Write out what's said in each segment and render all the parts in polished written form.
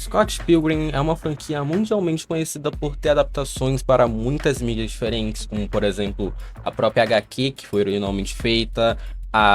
Scott Pilgrim é uma franquia mundialmente conhecida por ter adaptações para muitas mídias diferentes, como por exemplo a própria HQ, que foi originalmente feita,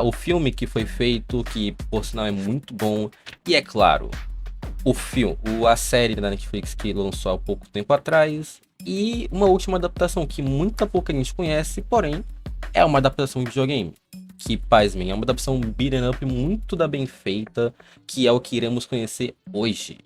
o filme que foi feito, que por sinal é muito bom, e é claro, a série da Netflix que lançou há pouco tempo atrás, e uma última adaptação que muita pouca gente conhece, porém é uma adaptação de videogame. Que, pasmem, é uma adaptação beat'em up muito da bem feita, que é o que iremos conhecer hoje.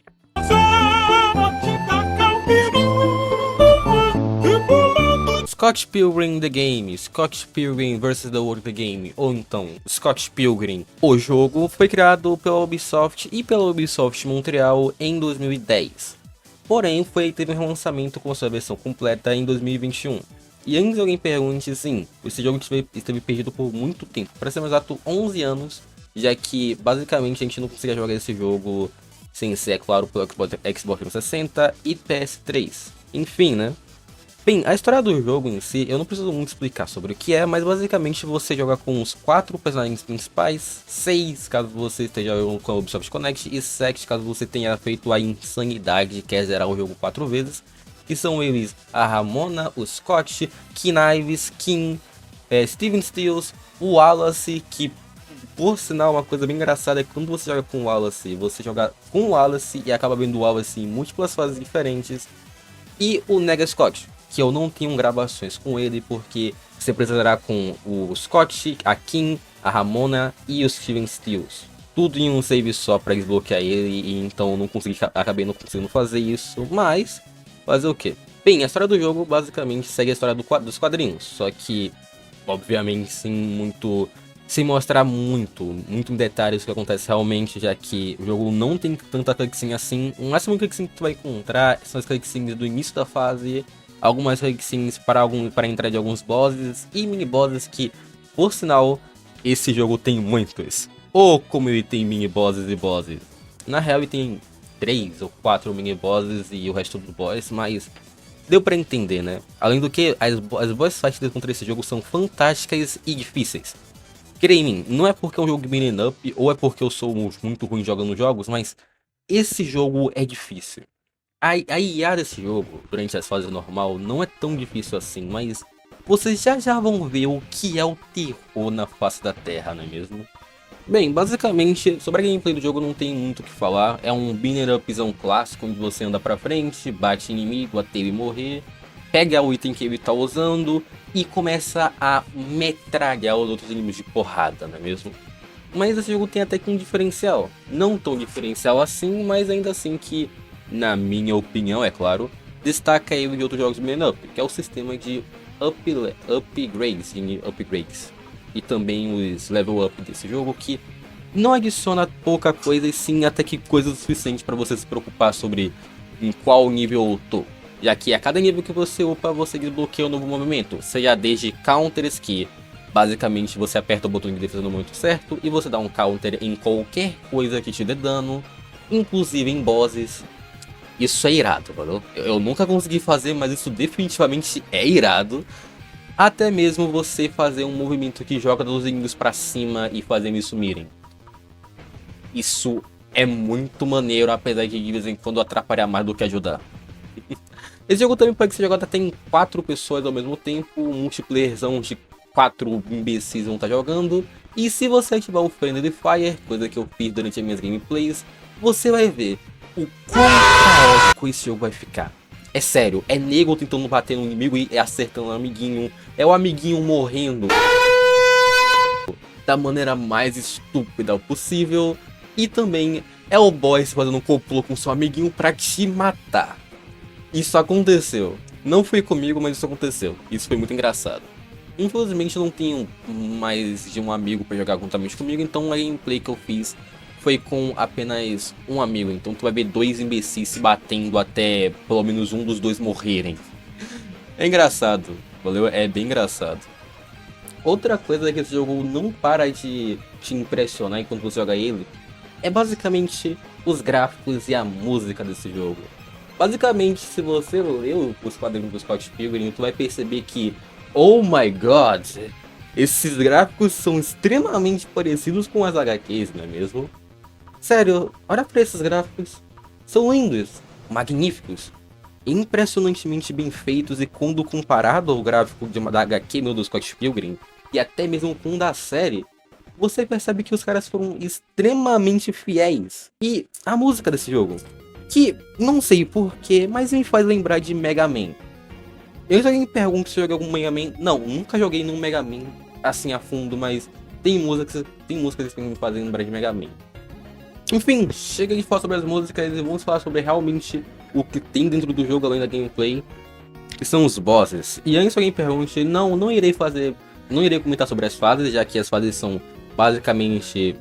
Scott Pilgrim The Game, Scott Pilgrim vs. The World The Game, ou então Scott Pilgrim, o jogo, foi criado pela Ubisoft e pela Ubisoft Montreal em 2010. Porém, teve um relançamento com sua versão completa em 2021. E antes alguém pergunte, sim, esse jogo esteve perdido por muito tempo, para ser mais exato 11 anos, já que basicamente a gente não conseguia jogar esse jogo sem ser, é claro, pelo Xbox 360 e PS3. Enfim, né? Bem, a história do jogo em si, eu não preciso muito explicar sobre o que é, mas basicamente você joga com os 4 personagens principais, 6 caso você esteja jogando com a Ubisoft Connect e 7 caso você tenha feito a insanidade que é zerar o jogo 4 vezes, que são eles a Ramona, o Scott, Knives, Kim, Steven Stills, o Wallace, que por sinal uma coisa bem engraçada é que quando você joga com o Wallace, você joga com o Wallace e acaba vendo o Wallace em múltiplas fases diferentes, e o Nega Scott, que eu não tenho gravações com ele porque você precisará com o Scott, a Kim, a Ramona e o Steven Stills. Tudo em um save só para desbloquear ele, e então acabei não conseguindo fazer isso, mas fazer o quê? Bem, a história do jogo basicamente segue a história dos quadrinhos, só que obviamente sem mostrar muito em detalhes o que acontece realmente, já que o jogo não tem tanta cutscene assim. O máximo cutscene que tu vai encontrar são as cutscenes do início da fase, algumas cutscenes para entrar de alguns bosses e mini bosses que, por sinal, esse jogo tem muitos. Ou como ele tem mini bosses e bosses. Na real ele tem 3 ou 4 mini bosses e o resto dos boss, mas deu pra entender, né? Além do que, as boss fights contra esse jogo são fantásticas e difíceis. Creia em mim, não é porque é um jogo de beat'em up ou é porque eu sou muito ruim jogando jogos, mas esse jogo é difícil. A IA desse jogo, durante as fases normal, não é tão difícil assim, mas vocês já vão ver o que é o terror na face da Terra, não é mesmo? Bem, basicamente, sobre a gameplay do jogo não tem muito o que falar. É um beat'em upzão clássico, onde você anda pra frente, bate inimigo até ele morrer, pega o item que ele tá usando e começa a metralhar os outros inimigos de porrada, não é mesmo? Mas esse jogo tem até que um diferencial. Não tão diferencial assim, mas ainda assim que, na minha opinião, é claro, destaca ele de outros jogos de beat'em up, que é o sistema de upgrades e também os level up desse jogo, que não adiciona pouca coisa e sim até que coisa suficiente para você se preocupar sobre em qual nível eu tô. Já que a cada nível que você upa, você desbloqueia um novo movimento, seja desde counters, que basicamente você aperta o botão de defesa no momento certo e você dá um counter em qualquer coisa que te dê dano, inclusive em bosses. Isso é irado, valeu? Eu nunca consegui fazer, mas isso definitivamente é irado. Até mesmo você fazer um movimento que joga os inimigos pra cima e fazendo eles sumirem. Isso é muito maneiro, apesar de vez em quando atrapalhar mais do que ajudar. Esse jogo também pode ser jogado até em 4 pessoas ao mesmo tempo, um multiplayerzão de 4 imbecis vão estar jogando. E se você ativar o Friendly Fire, coisa que eu fiz durante as minhas gameplays, você vai ver o quão caótico esse jogo vai ficar. É sério, é nego tentando bater no inimigo e acertando o amiguinho, é o amiguinho morrendo da maneira mais estúpida possível, e também é o boss fazendo um complô com seu amiguinho pra te matar. Isso aconteceu, não foi comigo, mas isso aconteceu, isso foi muito engraçado. Infelizmente eu não tenho mais de um amigo pra jogar juntamente comigo, então a gameplay que eu fiz foi com apenas um amigo, então tu vai ver 2 imbecis se batendo até pelo menos um dos 2 morrerem. É engraçado, valeu? É bem engraçado. Outra coisa que esse jogo não para de te impressionar enquanto você joga ele é basicamente os gráficos e a música desse jogo. Basicamente, se você leu os quadrinhos do Scott Pilgrim, tu vai perceber que, oh my god, esses gráficos são extremamente parecidos com as HQs, não é mesmo? Sério, olha pra esses gráficos. são lindos, magníficos, impressionantemente bem feitos, e quando comparado ao gráfico da HQ do Scott Pilgrim, e até mesmo com o da série, você percebe que os caras foram extremamente fiéis. E a música desse jogo, que não sei porquê, mas me faz lembrar de Mega Man. Eu já me pergunto se eu joguei algum Mega Man. Não, nunca joguei num Mega Man assim a fundo, mas tem músicas que me fazem lembrar de Mega Man. Enfim, chega de falar sobre as músicas e vamos falar sobre realmente o que tem dentro do jogo além da gameplay, que são os bosses. E antes que alguém pergunte, não irei comentar sobre as fases, já que as fases são basicamente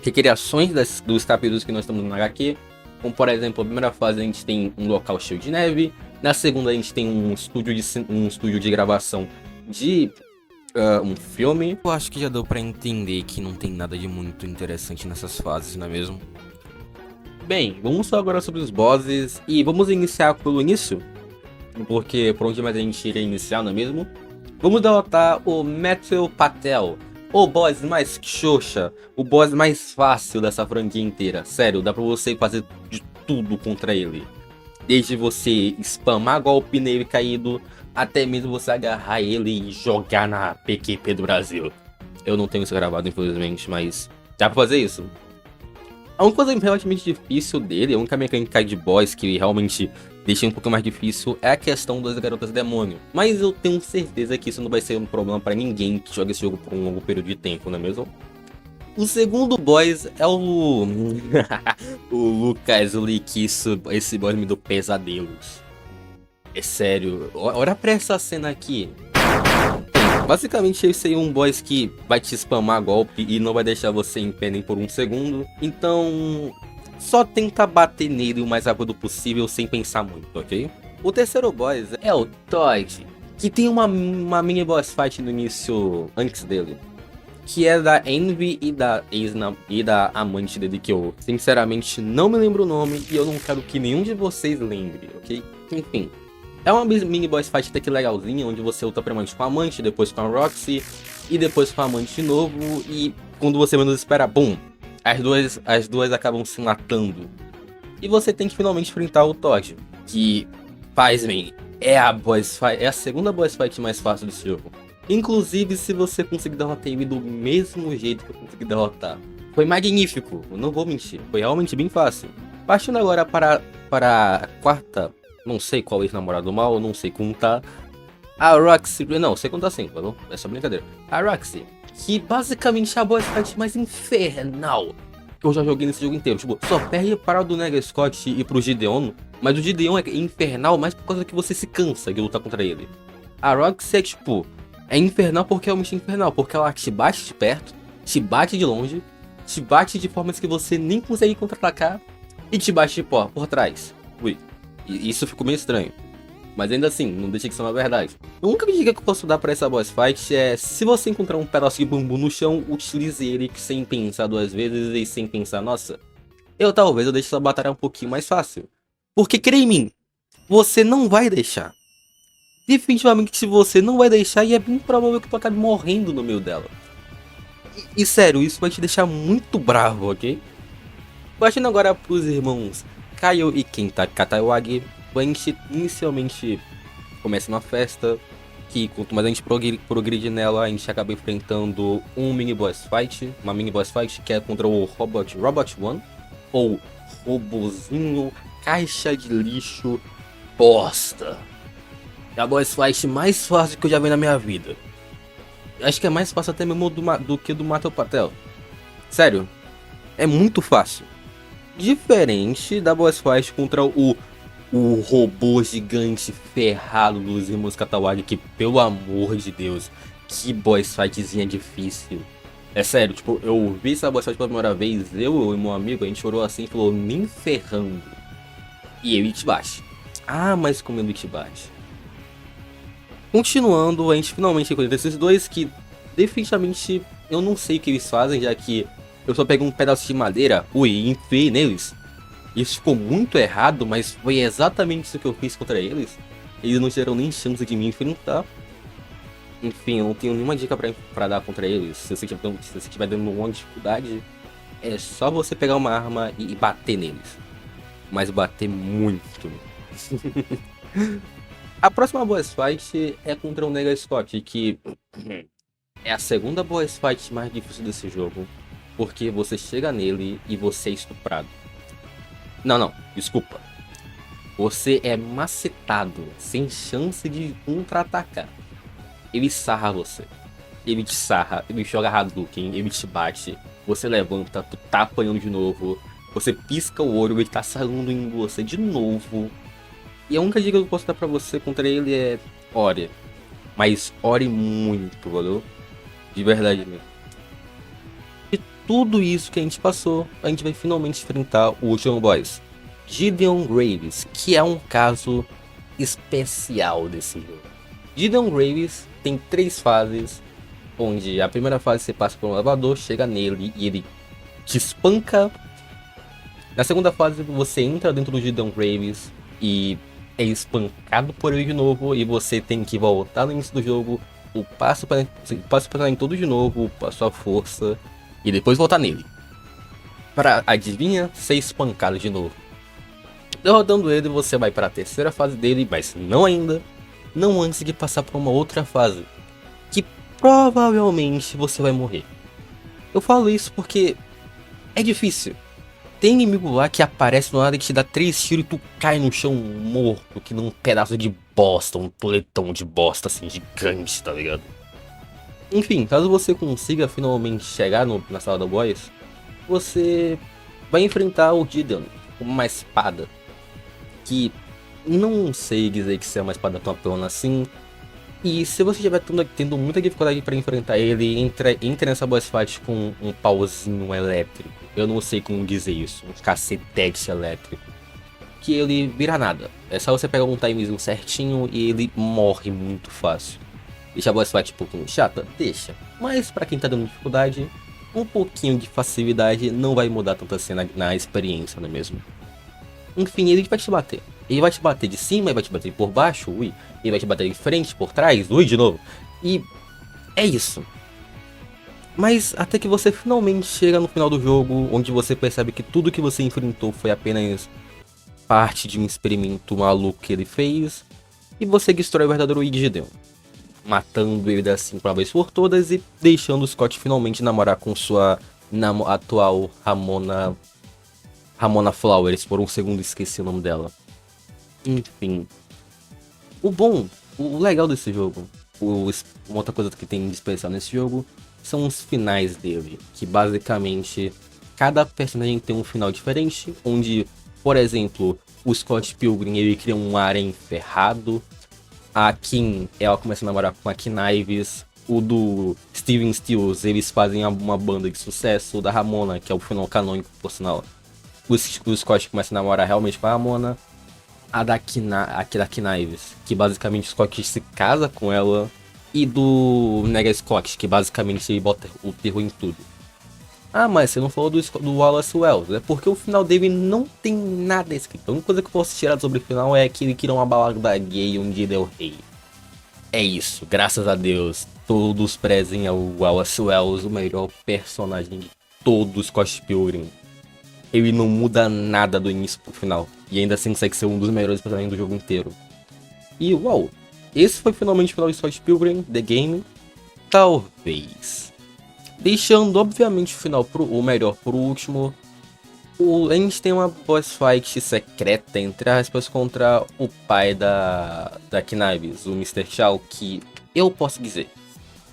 recriações dos capítulos que nós estamos no HQ. Como por exemplo, a primeira fase a gente tem um local cheio de neve, na segunda a gente tem um estúdio de gravação de um filme. Eu acho que já deu pra entender que não tem nada de muito interessante nessas fases, não é mesmo? Bem, vamos falar agora sobre os bosses e vamos iniciar pelo início, porque por onde mais a gente iria iniciar, não é mesmo? Vamos derrotar o Metal Patel, o boss mais xoxa, o boss mais fácil dessa franquia inteira. Sério, dá pra você fazer de tudo contra ele. Desde você spamar golpe nele caído, até mesmo você agarrar ele e jogar na PQP do Brasil. Eu não tenho isso gravado, infelizmente, mas dá pra fazer isso. A única coisa relativamente difícil dele, a única mecânica de boss que realmente deixa um pouco mais difícil é a questão das garotas demônio. Mas eu tenho certeza que isso não vai ser um problema pra ninguém que joga esse jogo por um longo período de tempo, não é mesmo? O segundo boss é o... o Lucas Leak, esse boss me deu pesadelos. É sério, olha pra essa cena aqui. Basicamente esse aí é um boss que vai te spamar golpe e não vai deixar você em pé nem por um segundo. Então, só tenta bater nele o mais rápido possível sem pensar muito, ok? O terceiro boss é o Todd, que tem uma mini boss fight no início antes dele, que é da Envy e da amante dele, que eu sinceramente não me lembro o nome e eu não quero que nenhum de vocês lembre, ok? Enfim. É uma mini boss fight até que legalzinha, onde você luta primeiro com a amante, depois com a Roxy, e depois com a amante de novo, e quando você menos espera, bum, as duas acabam se matando. E você tem que finalmente enfrentar o Todd, que, pasmem, é a segunda boss fight mais fácil desse jogo. Inclusive, se você conseguir derrotar ele do mesmo jeito que eu consegui derrotar. Foi magnífico, eu não vou mentir, foi realmente bem fácil. Partindo agora para a quarta... Não sei qual ex-namorado do mal, não sei como tá. A Roxy, não, sei como tá assim, tá bom? É só brincadeira. A Roxy, que basicamente é a boss fight mais infernal que eu já joguei nesse jogo inteiro. Tipo, só perde para o do Nega Scott e pro Gideon, mas o Gideon é infernal mais por causa que você se cansa de lutar contra ele. A Roxy é tipo, é infernal porque é realmente infernal, porque ela te bate de perto, te bate de longe, te bate de formas que você nem consegue contra-atacar e te bate por trás. Ui. Isso ficou meio estranho, mas ainda assim, não deixa de ser uma verdade. A única dica que eu posso dar pra essa boss fight é: se você encontrar um pedaço de bambu no chão, utilize ele sem pensar duas vezes e sem pensar, nossa, eu deixe essa batalha um pouquinho mais fácil. Porque creia em mim, você não vai deixar. Definitivamente você não vai deixar e é bem provável que tu acabe morrendo no meio dela. E sério, isso vai te deixar muito bravo, ok? Partindo agora pros irmãos Kaio e Kenta Katawagi, a gente inicialmente começa uma festa, que quanto mais a gente progride nela, a gente acaba enfrentando uma mini boss fight que é contra o Robot One, ou Robozinho Caixa de Lixo Bosta. É a boss fight mais fácil que eu já vi na minha vida. Acho que é mais fácil até mesmo do que do Metal Patel. Sério, é muito fácil. Diferente da boss fight contra o robô gigante ferrado dos irmãos Katawagi, que pelo amor de Deus, que boss fightzinha difícil. É sério, tipo, eu vi essa boss fight pela primeira vez, eu e meu amigo, a gente chorou assim e falou, nem ferrando. E ele te bate. Ah, mas como ele te bate. Continuando, a gente finalmente encontra esses dois que definitivamente eu não sei o que eles fazem, já que eu só peguei um pedaço de madeira, e enfiei neles. Isso ficou muito errado, mas foi exatamente isso que eu fiz contra eles. Eles não tiveram nem chance de me enfrentar. Enfim, eu não tenho nenhuma dica pra dar contra eles. Se você estiver dando uma dificuldade, é só você pegar uma arma e bater neles. mas bater muito. A próxima boss fight é contra o Nega Scott, que é a segunda boss fight mais difícil desse jogo, porque você chega nele e você é estuprado. Não, desculpa. Você é macetado, sem chance de contra-atacar. Ele sarra você. Ele te sarra, ele joga Hadouken, ele te bate. Você levanta, tu tá apanhando de novo. Você pisca o olho, ele tá sarrando em você de novo. E a única dica que eu posso dar pra você contra ele é ore. Mas ore muito, valeu? De verdade mesmo. E tudo isso que a gente passou, a gente vai finalmente enfrentar o último boss. Gideon Graves, que é um caso especial desse jogo. Gideon Graves tem 3 fases, onde a primeira fase você passa por um elevador, chega nele e ele te espanca. Na segunda fase você entra dentro do Gideon Graves e é espancado por ele de novo e você tem que voltar no início do jogo, o passo para em tudo de novo, a sua força e depois voltar nele. Para adivinha, ser espancado de novo. Derrotando ele, você vai para a terceira fase dele, mas não ainda, não antes de passar para uma outra fase, que provavelmente você vai morrer. Eu falo isso porque é difícil. Tem inimigo lá que aparece no nada e te dá 3 tiros e tu cai no chão morto, que num pedaço de bosta, um toletão de bosta assim, gigante, tá ligado? Enfim, caso você consiga finalmente chegar na sala do boss, você vai enfrentar o Gideon com uma espada, que não sei dizer que se é uma espada tão apelona assim. E se você estiver tendo muita dificuldade para enfrentar ele, entre nessa boss fight com um pauzinho elétrico. Eu não sei como dizer isso, um cacetete elétrico. Que ele vira nada. É só você pegar um timezinho certinho e ele morre muito fácil. Deixa a boss fight um pouquinho chata? Deixa. Mas para quem tá dando dificuldade, um pouquinho de facilidade não vai mudar tanto assim na experiência, não é mesmo? Enfim, ele vai te bater. Ele vai te bater de cima, ele vai te bater por baixo, ui. Ele vai te bater de frente, por trás, ui, de novo. E é isso. Mas até que você finalmente chega no final do jogo, onde você percebe que tudo que você enfrentou foi apenas parte de um experimento maluco que ele fez. E você destrói o verdadeiro Gideon, matando ele assim por uma vez por todas e deixando o Scott finalmente namorar com sua atual Ramona Flowers. Por um segundo esqueci o nome dela. Enfim. O legal desse jogo, uma outra coisa que tem de especial nesse jogo, são os finais dele. Que basicamente, cada personagem tem um final diferente, onde, por exemplo, o Scott Pilgrim ele cria um harém ferrado. A Kim, ela começa a namorar com a Knives. O do Steven Stills, eles fazem uma banda de sucesso. O da Ramona, que é o final canônico, por sinal. O Scott começa a namorar realmente com a Ramona. A da Knives, que basicamente o Scott se casa com ela. E do Nega Scott, que basicamente ele bota o terror em tudo. Ah, mas você não falou do Wallace Wells. É porque o final dele não tem nada escrito. A única coisa que eu posso tirar sobre o final é que ele queria uma balada gay um dia deu rei. É isso, graças a Deus. Todos prezem ao Wallace Wells, o melhor personagem de todo o Scott Pilgrim. Ele não muda nada do início pro final. E ainda assim consegue ser um dos melhores personagens do jogo inteiro. E uau, esse foi finalmente o final de Scott Pilgrim, The Game. Talvez. Deixando obviamente o final o melhor pro último. A gente tem uma boss fight secreta, entre aspas, contra o pai da Knives, o Mr. Chow, que eu posso dizer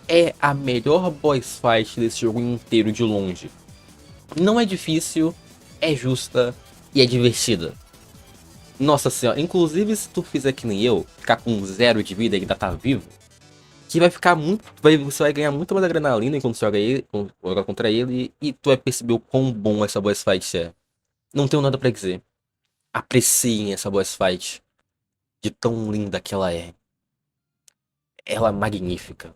é a melhor boss fight desse jogo inteiro de longe. Não é difícil, é justa e é divertida. Nossa senhora, inclusive se tu fizer que nem eu, ficar com 0 de vida e ainda tá vivo, que vai ficar muito. Você vai ganhar muito mais adrenalina enquanto você joga contra ele e tu vai perceber o quão bom essa boss fight é. Não tenho nada pra dizer. Apreciem essa boss fight. De tão linda que ela é. Ela é magnífica.